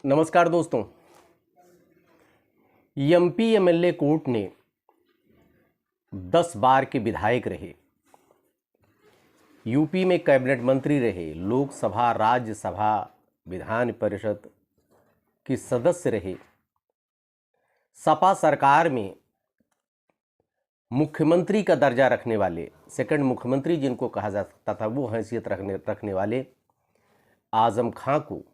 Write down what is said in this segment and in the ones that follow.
नमस्कार दोस्तों। MP MLA court ने 10 बार के विधायक रहे, यूपी में कैबिनेट मंत्री रहे, लोकसभा, राज्यसभा, विधान परिषद के सदस्य रहे, सपा सरकार में मुख्यमंत्री का दर्जा रखने वाले, सेकंड मुख्यमंत्री जिनको कहा जा सकता था, वो हैसियत रखने वाले आजम खां को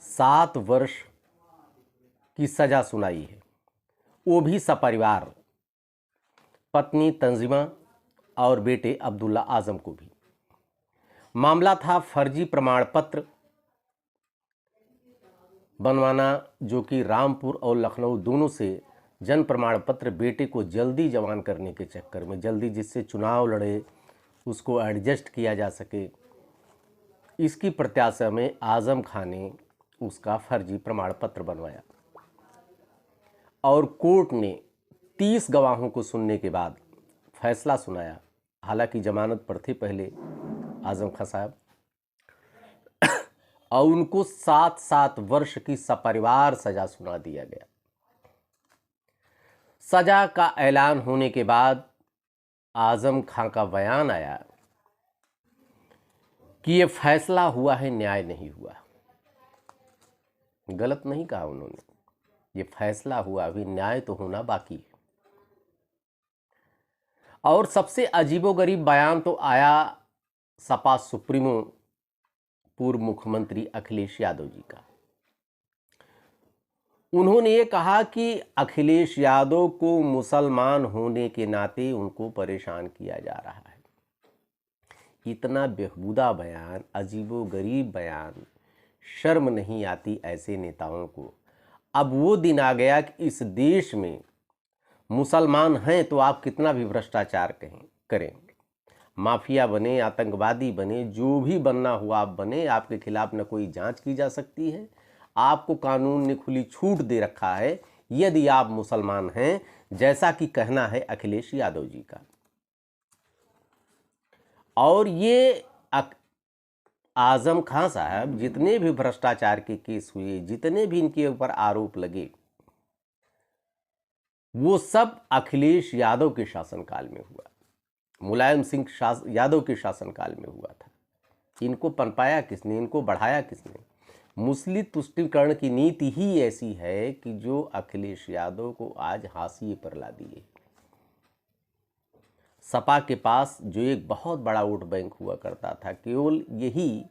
7 वर्ष की सजा सुनाई है, वो भी सपरिवार, पत्नी तंजीमा और बेटे अब्दुल्ला आजम को भी। मामला था फर्जी प्रमाण पत्र बनवाना, जो कि रामपुर और लखनऊ दोनों से जन्म प्रमाण पत्र बेटे को जल्दी जवान करने के चक्कर में, जल्दी जिससे चुनाव लड़े उसको एडजस्ट किया जा सके, इसकी प्रत्याशा में आजम खां ने उसका फर्जी प्रमाण पत्र बनवाया और कोर्ट ने 30 गवाहों को सुनने के बाद फैसला सुनाया। हालांकि जमानत पर थे पहले आजम खां साहब, और उनको 7 वर्ष की सपरिवार सजा सुना दिया गया। सजा का ऐलान होने के बाद आजम खां का बयान आया कि ये फैसला हुआ है, न्याय नहीं हुआ। गलत नहीं कहा उन्होंने, ये फैसला हुआ, अभी न्याय तो होना बाकी है। और सबसे अजीबोगरीब बयान तो आया सपा सुप्रीमो पूर्व मुख्यमंत्री अखिलेश यादव जी का। उन्होंने ये कहा कि अखिलेश यादव को मुसलमान होने के नाते उनको परेशान किया जा रहा है। इतना बेहुदा बयान, अजीबोगरीब बयान, शर्म नहीं आती ऐसे नेताओं को। अब वो दिन आ गया कि इस देश में मुसलमान हैं तो आप कितना भी भ्रष्टाचार करें, माफिया बने, आतंकवादी बने, जो भी बनना हुआ आप बने, आपके खिलाफ न कोई जांच की जा सकती है। आपको कानून ने खुली छूट दे रखा है यदि आप मुसलमान हैं, जैसा कि कहना है अखिलेश यादव जी का। और ये आजम खां साहब जितने भी भ्रष्टाचार के केस हुए, जितने भी इनके ऊपर आरोप लगे, वो सब अखिलेश यादव के शासनकाल में हुआ, मुलायम सिंह यादव के शासनकाल में हुआ था। इनको पनपाया किसने, इनको बढ़ाया किसने? मुस्लिम तुष्टीकरण की नीति ही ऐसी है कि जो अखिलेश यादव को आज हाशिए पर ला दिए। सपा के पास जो एक बहुत बड़ा वोट बैंक हुआ करता था, केवल यही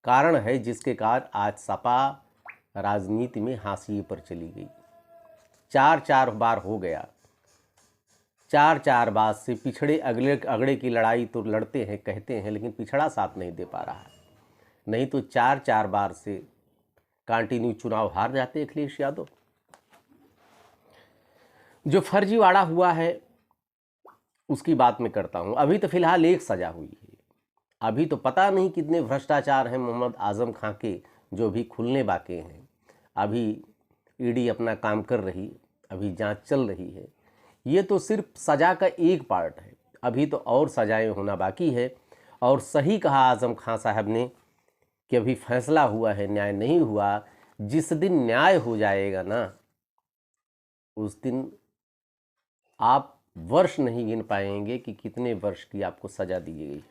कारण है जिसके कारण आज सपा राजनीति में हाशिए पर चली गई। 4 बार हो गया, 4 बार से पिछड़े अगड़े की लड़ाई तो लड़ते हैं, कहते हैं, लेकिन पिछड़ा साथ नहीं दे पा रहा है। नहीं तो 4 बार से कंटिन्यू चुनाव हार जाते अखिलेश यादव। जो फर्जीवाड़ा हुआ है उसकी बात मैं करता हूं। अभी तो फिलहाल एक सजा हुई है, अभी तो पता नहीं कितने भ्रष्टाचार हैं मोहम्मद आजम खां के जो भी खुलने बाकी हैं। अभी ईडी अपना काम कर रही, अभी जांच चल रही है। ये तो सिर्फ सजा का एक पार्ट है, अभी तो और सजाएं होना बाकी है। और सही कहा आजम खां साहब ने कि अभी फैसला हुआ है, न्याय नहीं हुआ। जिस दिन न्याय हो जाएगा ना, उस दिन आप वर्ष नहीं गिन पाएंगे कि कितने वर्ष की आपको सजा दी गई।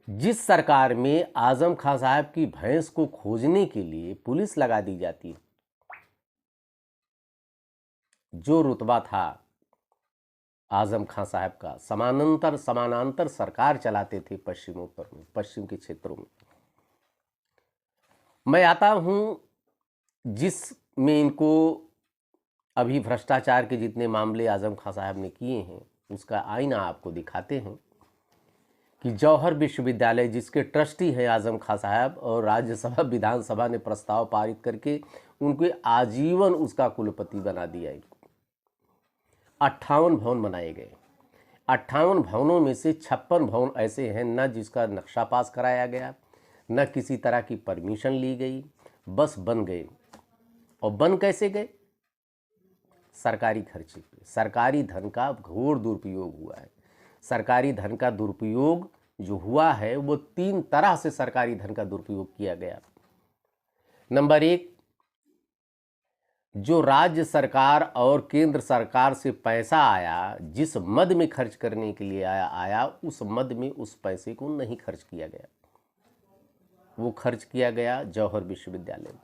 जिस सरकार में आजम खां साहब की भैंस को खोजने के लिए पुलिस लगा दी जाती, जो रुतबा था आजम खां साहब का, समानांतर सरकार चलाते थे पश्चिमोत्तर में, पश्चिम के क्षेत्रों में। मैं आता हूं जिसमें इनको अभी भ्रष्टाचार के जितने मामले आजम खां साहब ने किए हैं उसका आईना आपको दिखाते हैं कि जौहर विश्वविद्यालय, जिसके ट्रस्टी हैं आजम खां साहब, और राज्यसभा विधानसभा ने प्रस्ताव पारित करके उनके आजीवन उसका कुलपति बना दिया। इनको 58 भवन बनाए गए। 58 भवनों में से 56 भवन ऐसे हैं न जिसका नक्शा पास कराया गया, न किसी तरह की परमिशन ली गई, बस बन गए। और बन कैसे गए? सरकारी खर्चे पे, सरकारी धन का घोर दुरुपयोग हुआ है। सरकारी धन का दुरुपयोग जो हुआ है वो 3 तरह से सरकारी धन का दुरुपयोग किया गया। नंबर 1, जो राज्य सरकार और केंद्र सरकार से पैसा आया, जिस मद में खर्च करने के लिए आया उस मद में उस पैसे को नहीं खर्च किया गया, वो खर्च किया गया जौहर विश्वविद्यालय में।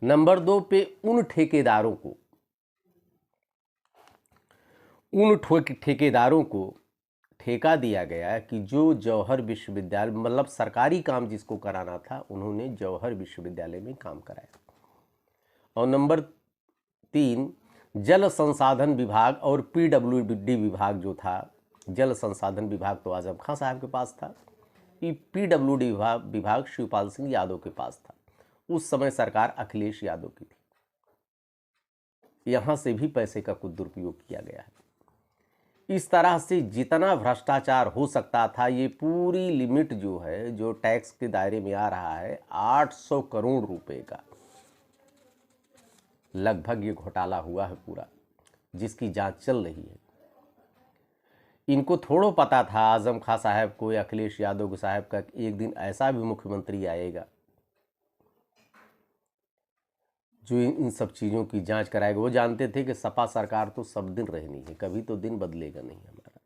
नंबर 2 पे उन ठेकेदारों को ठेका दिया गया कि जो जौहर विश्वविद्यालय, मतलब सरकारी काम जिसको कराना था, उन्होंने जौहर विश्वविद्यालय में काम कराया। और नंबर 3, जल संसाधन विभाग और पीडब्ल्यूडी विभाग जो था, जल संसाधन विभाग तो आजम खां साहब के पास था, पीडब्ल्यूडी विभाग शिवपाल सिंह यादव के पास था। उस समय सरकार अखिलेश यादव की थी। यहां से भी पैसे का कुछ दुरुपयोग किया गया है। इस तरह से जितना भ्रष्टाचार हो सकता था, ये पूरी लिमिट जो है, जो टैक्स के दायरे में आ रहा है, 800 करोड़ रुपए का लगभग ये घोटाला हुआ है पूरा, जिसकी जांच चल रही है। इनको थोड़ा पता था आजम खां साहब को या अखिलेश यादव साहब का कि एक दिन ऐसा भी मुख्यमंत्री आएगा जो इन सब चीज़ों की जांच कराएगा। वो जानते थे कि सपा सरकार तो सब दिन रहनी है, कभी तो दिन बदलेगा नहीं हमारा।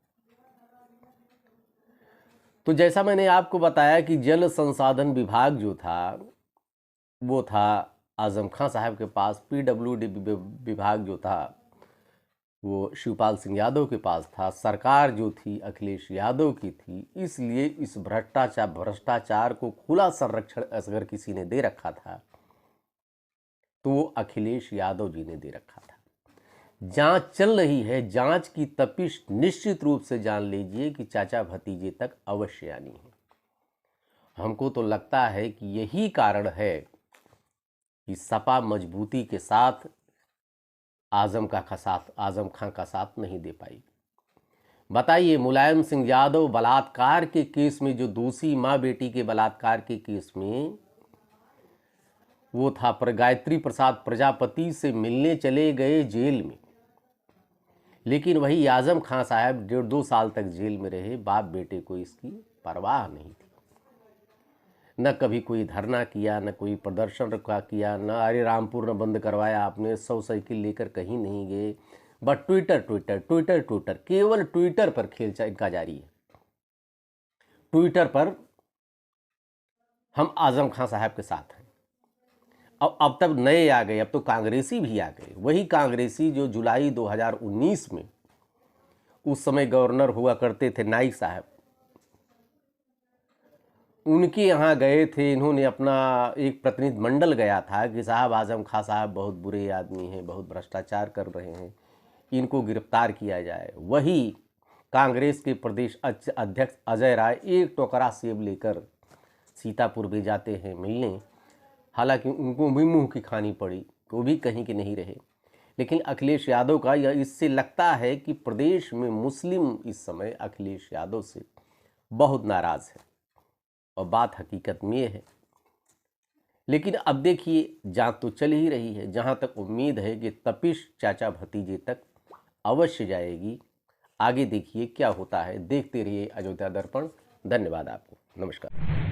तो जैसा मैंने आपको बताया कि जल संसाधन विभाग जो था वो था आजम खां साहब के पास, पीडब्ल्यूडी विभाग जो था वो शिवपाल सिंह यादव के पास था, सरकार जो थी अखिलेश यादव की थी। इसलिए इस भ्रष्टाचार को खुला संरक्षण अगर किसी ने दे रखा था तो वो अखिलेश यादव जी ने दे रखा था। जांच चल रही है, जांच की तपिश निश्चित रूप से जान लीजिए कि चाचा भतीजे तक अवश्य आनी है। हमको तो लगता है कि यही कारण है कि सपा मजबूती के साथ आजम खां का साथ नहीं दे पाई। बताइए, मुलायम सिंह यादव बलात्कार के केस में, जो दोषी माँ बेटी के बलात्कार के केस में वो था, पर गायत्री प्रसाद प्रजापति से मिलने चले गए जेल में, लेकिन वही आजम खां साहब 1.5-2 साल तक जेल में रहे। बाप बेटे को इसकी परवाह नहीं थी। न कभी कोई धरना किया, न कोई प्रदर्शन किया, न अरे रामपुर न बंद करवाया आपने, 100 साइकिल लेकर कहीं नहीं गए। बट ट्विटर, केवल ट्विटर पर खेल इनका जारी है। ट्विटर पर हम आजम खां साहब के साथ हैं। अब तब नए आ गए, अब तो कांग्रेसी भी आ गए। वही कांग्रेसी जो जुलाई 2019 में उस समय गवर्नर हुआ करते थे नाइक साहब, उनके यहाँ गए थे। इन्होंने अपना एक प्रतिनिधि मंडल गया था कि साहब आजम खां साहब बहुत बुरे आदमी हैं, बहुत भ्रष्टाचार कर रहे हैं, इनको गिरफ्तार किया जाए। वही कांग्रेस के प्रदेश अध्यक्ष अजय राय एक टोकरा सेब लेकर सीतापुर भी जाते हैं मिलने। हालांकि उनको भी मुंह की खानी पड़ी, वो भी कहीं के नहीं रहे। लेकिन अखिलेश यादव का यह इससे लगता है कि प्रदेश में मुस्लिम इस समय अखिलेश यादव से बहुत नाराज़ है, और बात हकीकत में ये है। लेकिन अब देखिए, जांच तो चल ही रही है। जहां तक उम्मीद है कि तपिश चाचा भतीजे तक अवश्य जाएगी। आगे देखिए क्या होता है। देखते रहिए अयोध्या दर्पण। धन्यवाद आपको। नमस्कार।